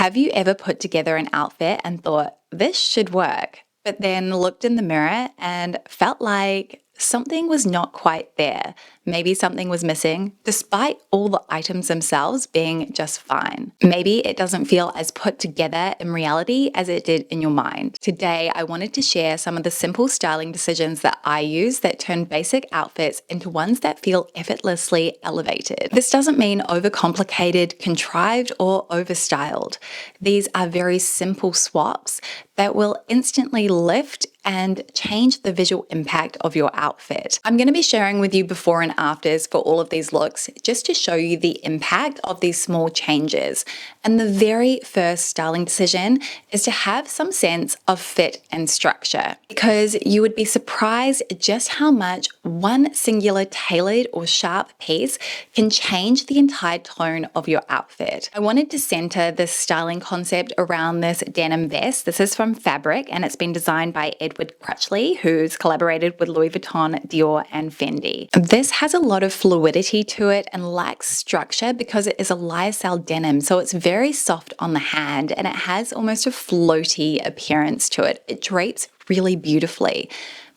Have you ever put together an outfit and thought, this should work, but then looked in the mirror and felt like something was not quite there? Maybe something was missing, despite all the items themselves being just fine. Maybe it doesn't feel as put together in reality as it did in your mind. Today, I wanted to share some of the simple styling decisions that I use that turn basic outfits into ones that feel effortlessly elevated. This doesn't mean overcomplicated, contrived, or overstyled. These are very simple swaps that will instantly lift and change the visual impact of your outfit. I'm going to be sharing with you before and afters for all of these looks just to show you the impact of these small changes. And the very first styling decision is to have some sense of fit and structure, because you would be surprised just how much one singular tailored or sharp piece can change the entire tone of your outfit. I wanted to center this styling concept around this denim vest. This is from Fabrique and it's been designed by Edward Crutchley, who's collaborated with Louis Vuitton, Dior, and Fendi. This has a lot of fluidity to it and lacks structure because it is a lyocell denim, so it's very soft on the hand and it has almost a floaty appearance to it. It drapes really beautifully.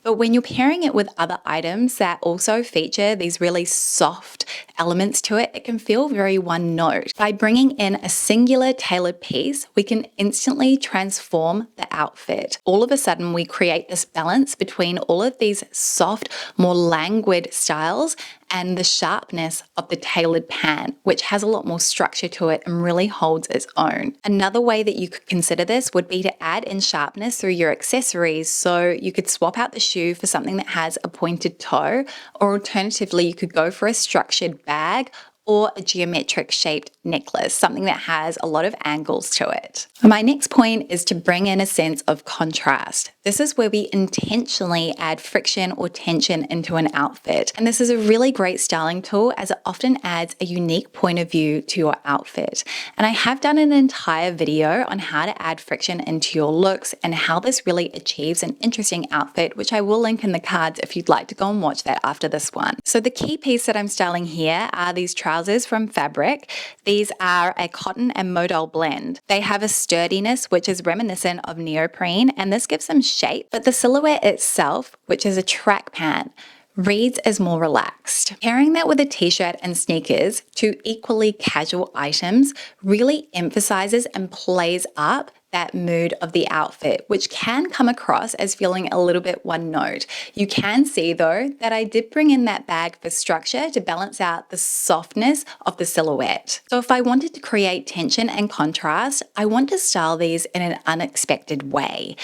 But when you're pairing it with other items that also feature these really soft elements to it, it can feel very one note. By bringing in a singular tailored piece, we can instantly transform the outfit. All of a sudden, we create this balance between all of these soft, more languid styles and the sharpness of the tailored pant, which has a lot more structure to it and really holds its own. Another way that you could consider this would be to add in sharpness through your accessories. So you could swap out the shoe for something that has a pointed toe, or alternatively, you could go for a structured bag or a geometric shaped necklace, something that has a lot of angles to it. My next point is to bring in a sense of contrast. This is where we intentionally add friction or tension into an outfit. And this is a really great styling tool as it often adds a unique point of view to your outfit. And I have done an entire video on how to add friction into your looks and how this really achieves an interesting outfit, which I will link in the cards if you'd like to go and watch that after this one. So the key piece that I'm styling here are these trousers from Fabrique. These are a cotton and modal blend. They have a sturdiness which is reminiscent of neoprene, and this gives them shape, but the silhouette itself, which is a track pant, reads as more relaxed. Pairing that with a t-shirt and sneakers, two equally casual items, really emphasizes and plays up that mood of the outfit, which can come across as feeling a little bit one note. You can see though that I did bring in that bag for structure to balance out the softness of the silhouette. So if I wanted to create tension and contrast, I want to style these in an unexpected way.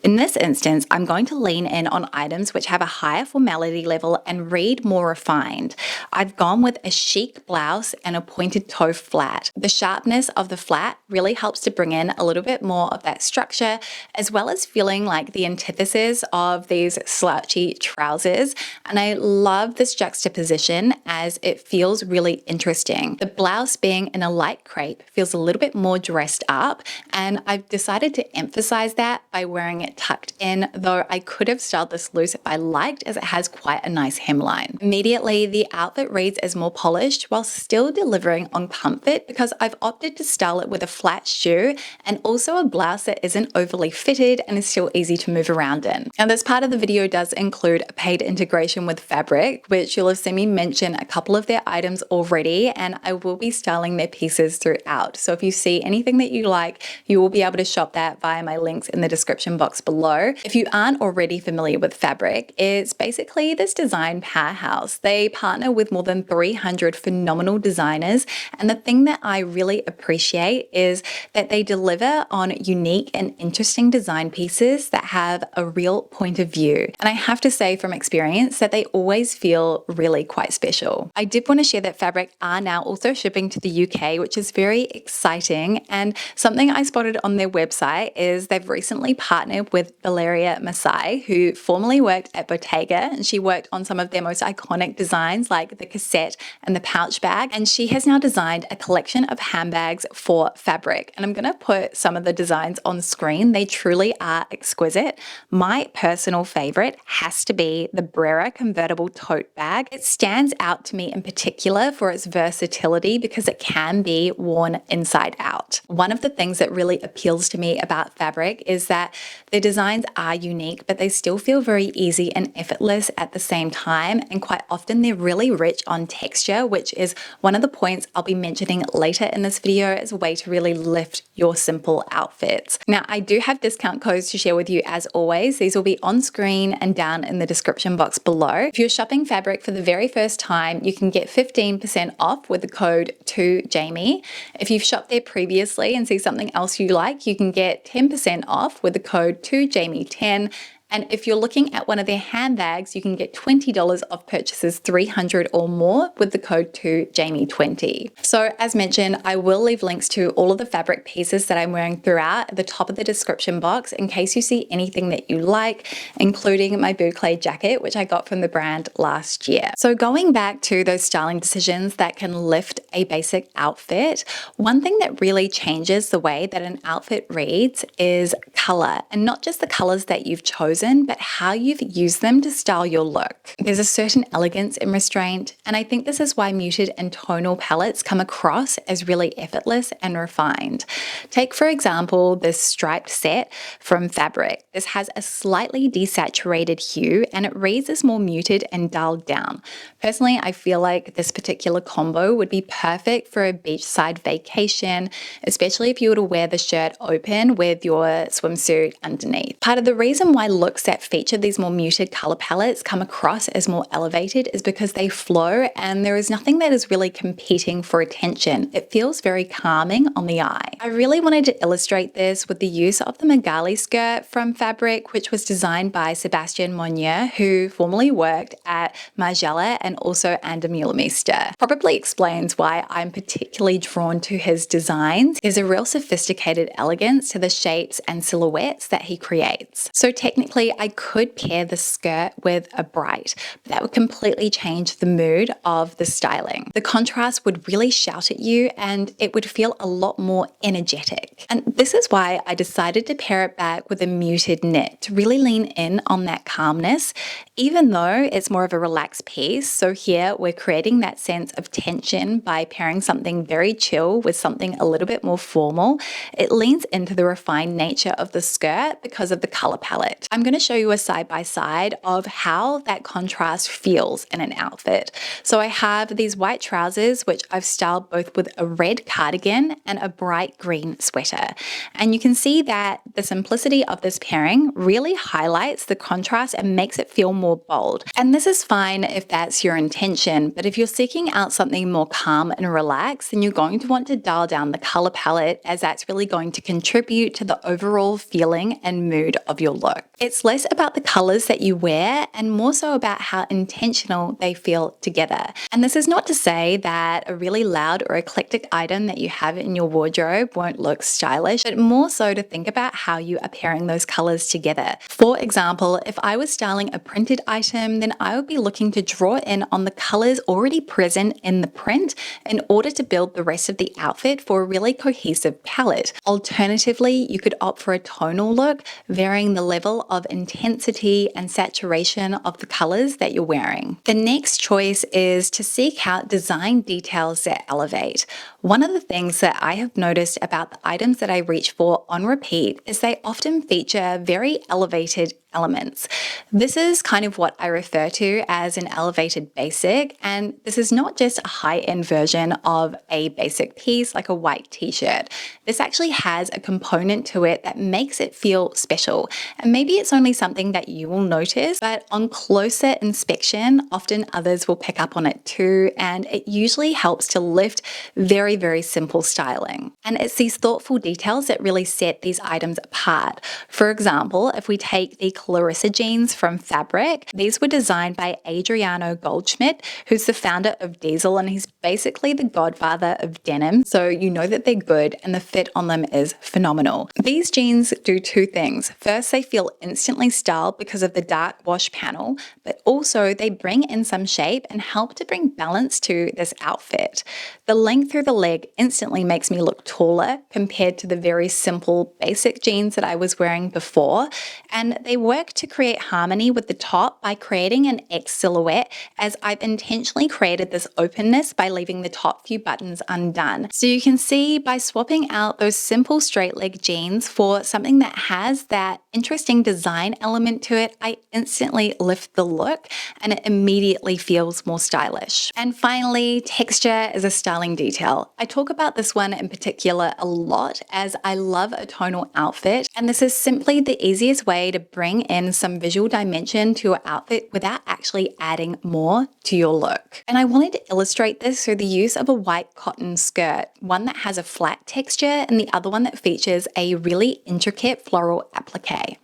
In this instance, I'm going to lean in on items which have a higher formality level and read more refined. I've gone with a chic blouse and a pointed toe flat. The sharpness of the flat really helps to bring in a little bit more of that structure, as well as feeling like the antithesis of these slouchy trousers. And I love this juxtaposition as it feels really interesting. The blouse being in a light crepe feels a little bit more dressed up, and I've decided to emphasize that by wearing it tucked in, though I could have styled this loose if I liked, as it has quite a nice hemline. Immediately, the outfit reads as more polished while still delivering on comfort, because I've opted to style it with a flat shoe and also a blouse that isn't overly fitted and is still easy to move around in. Now, this part of the video does include a paid integration with Fabrique, which you'll have seen me mention a couple of their items already, and I will be styling their pieces throughout. So if you see anything that you like, you will be able to shop that via my links in the description box below. If you aren't already familiar with Fabrique, it's basically this design powerhouse. They partner with more than 300 phenomenal designers, and the thing that I really appreciate is that they deliver on unique and interesting design pieces that have a real point of view. And I have to say from experience that they always feel really quite special. I did want to share that Fabrique are now also shipping to the UK, which is very exciting. And something I spotted on their website is they've recently partnered partnered with Valeria Masai, who formerly worked at Bottega, and she worked on some of their most iconic designs like the cassette and the pouch bag. And she has now designed a collection of handbags for Fabrique. And I'm going to put some of the designs on screen. They truly are exquisite. My personal favorite has to be the Brera convertible tote bag. It stands out to me in particular for its versatility because it can be worn inside out. One of the things that really appeals to me about Fabrique is that their designs are unique, but they still feel very easy and effortless at the same time. And quite often they're really rich on texture, which is one of the points I'll be mentioning later in this video as a way to really lift your simple outfits. Now, I do have discount codes to share with you as always. These will be on screen and down in the description box below. If you're shopping Fabrique for the very first time, you can get 15% off with the code 2Jamie. If you've shopped there previously and see something else you like, you can get 10% off with the code 2Jamie10. And if you're looking at one of their handbags, you can get $20 off purchases 300 or more with the code 2Jamie20. So as mentioned, I will leave links to all of the Fabrique pieces that I'm wearing throughout at the top of the description box in case you see anything that you like, including my boucle jacket, which I got from the brand last year. So going back to those styling decisions that can lift a basic outfit, one thing that really changes the way that an outfit reads is color, and not just the colors that you've chosen, but how you've used them to style your look. There's a certain elegance and restraint, and I think this is why muted and tonal palettes come across as really effortless and refined. Take, for example, this striped set from Fabrique. This has a slightly desaturated hue, and it reads as more muted and dulled down. Personally, I feel like this particular combo would be perfect for a beachside vacation, especially if you were to wear the shirt open with your swimsuit underneath. Part of the reason why looks that feature these more muted color palettes come across as more elevated is because they flow and there is nothing that is really competing for attention. It feels very calming on the eye. I really wanted to illustrate this with the use of the Magali skirt from Fabrique, which was designed by Sebastian Monnier, who formerly worked at Margiela and also Ander Mühlmeister. Probably explains why I'm particularly drawn to his designs. There's a real sophisticated elegance to the shapes and silhouettes that he creates. So technically, I could pair the skirt with a bright, but that would completely change the mood of the styling. The contrast would really shout at you and it would feel a lot more energetic. And this is why I decided to pair it back with a muted knit to really lean in on that calmness, even though it's more of a relaxed piece. So here we're creating that sense of tension by pairing something very chill with something a little bit more formal. It leans into the refined nature of the skirt because of the color palette. I'm going to show you a side-by-side of how that contrast feels in an outfit. So I have these white trousers, which I've styled both with a red cardigan and a bright green sweater. And you can see that the simplicity of this pairing really highlights the contrast and makes it feel more bold. And this is fine if that's your intention, but if you're seeking out something more calm and relaxed, then you're going to want to dial down the color palette, as that's really going to contribute to the overall feeling and mood of your look. It's less about the colors that you wear and more so about how intentional they feel together. And this is not to say that a really loud or eclectic item that you have in your wardrobe won't look stylish, but more so to think about how you are pairing those colors together. For example, if I was styling a printed item, then I would be looking to draw in on the colors already present in the print in order to build the rest of the outfit for a really cohesive palette. Alternatively, you could opt for a tonal look, varying the level of intensity and saturation of the colors that you're wearing. The next choice is to seek out design details that elevate. One of the things that I have noticed about the items that I reach for on repeat is they often feature very elevated elements. This is kind of what I refer to as an elevated basic, and this is not just a high-end version of a basic piece like a white t-shirt. This actually has a component to it that makes it feel special, and maybe it's only something that you will notice, but on closer inspection, often others will pick up on it too, and it usually helps to lift very, very simple styling. And it's these thoughtful details that really set these items apart. For example, if we take the Clarissa jeans from Fabrique. These were designed by Adriano Goldschmidt, who's the founder of Diesel, and he's basically the godfather of denim. So you know that they're good and the fit on them is phenomenal. These jeans do two things. First, they feel instantly styled because of the dark wash panel, but also they bring in some shape and help to bring balance to this outfit. The length through the leg instantly makes me look taller compared to the very simple basic jeans that I was wearing before, and they work to create harmony with the top by creating an X silhouette, as I've intentionally created this openness by leaving the top few buttons undone. So you can see by swapping out those simple straight leg jeans for something that has that interesting design element to it, I instantly lift the look and it immediately feels more stylish. And finally, texture is a styling detail. I talk about this one in particular a lot as I love a tonal outfit, and this is simply the easiest way to bring in some visual dimension to your outfit without actually adding more to your look. And I wanted to illustrate this through the use of a white cotton skirt, one that has a flat texture and the other one that features a really intricate floral applique.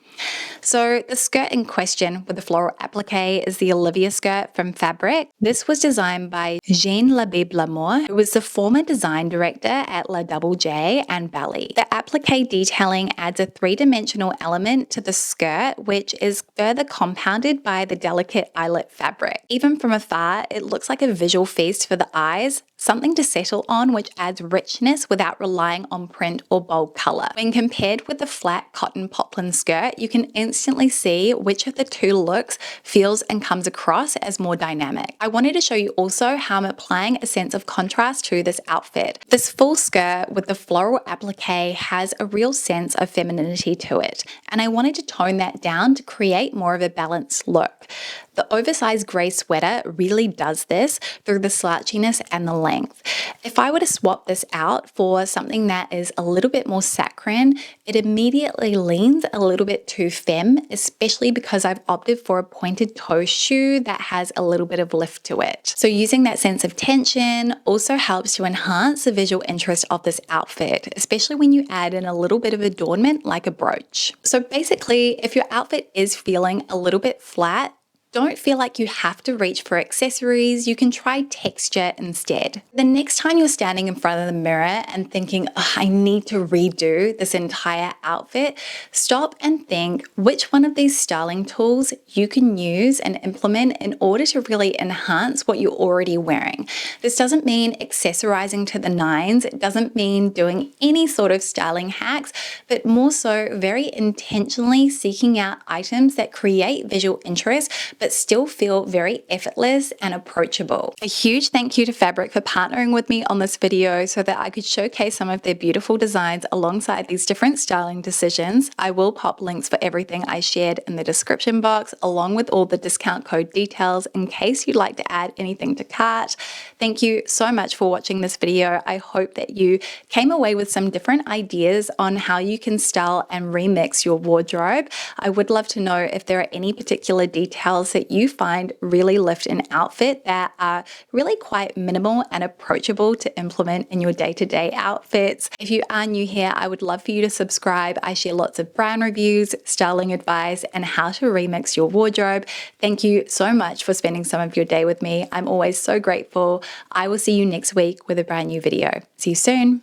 So the skirt in question with the floral applique is the Olivia skirt from Fabrique. This was designed by Jean Labib Lamour, who was the former design director at La Double J and Bally. The applique detailing adds a three-dimensional element to the skirt, which is further compounded by the delicate eyelet fabric. Even from afar, it looks like a visual feast for the eyes, something to settle on, which adds richness without relying on print or bold color. When compared with the flat cotton poplin skirt, you can instantly see which of the two looks feels and comes across as more dynamic. I wanted to show you also how I'm applying a sense of contrast to this outfit. This full skirt with the floral applique has a real sense of femininity to it, and I wanted to tone that down to create more of a balanced look. The oversized grey sweater really does this through the slouchiness and the length. If I were to swap this out for something that is a little bit more saccharine, it immediately leans a little bit too femme, especially because I've opted for a pointed toe shoe that has a little bit of lift to it. So using that sense of tension also helps to enhance the visual interest of this outfit, especially when you add in a little bit of adornment like a brooch. So basically, if your outfit is feeling a little bit flat, don't feel like you have to reach for accessories. You can try texture instead. The next time you're standing in front of the mirror and thinking, oh, I need to redo this entire outfit, stop and think which one of these styling tools you can use and implement in order to really enhance what you're already wearing. This doesn't mean accessorizing to the nines. It doesn't mean doing any sort of styling hacks, but more so very intentionally seeking out items that create visual interest but still feel very effortless and approachable. A huge thank you to Fabrique for partnering with me on this video so that I could showcase some of their beautiful designs alongside these different styling decisions. I will pop links for everything I shared in the description box, along with all the discount code details in case you'd like to add anything to cart. Thank you so much for watching this video. I hope that you came away with some different ideas on how you can style and remix your wardrobe. I would love to know if there are any particular details that you find really lift an outfit that are really quite minimal and approachable to implement in your day-to-day outfits. If you are new here, I would love for you to subscribe. I share lots of brand reviews, styling advice, and how to remix your wardrobe. Thank you so much for spending some of your day with me. I'm always so grateful. I will see you next week with a brand new video. See you soon.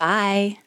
Bye.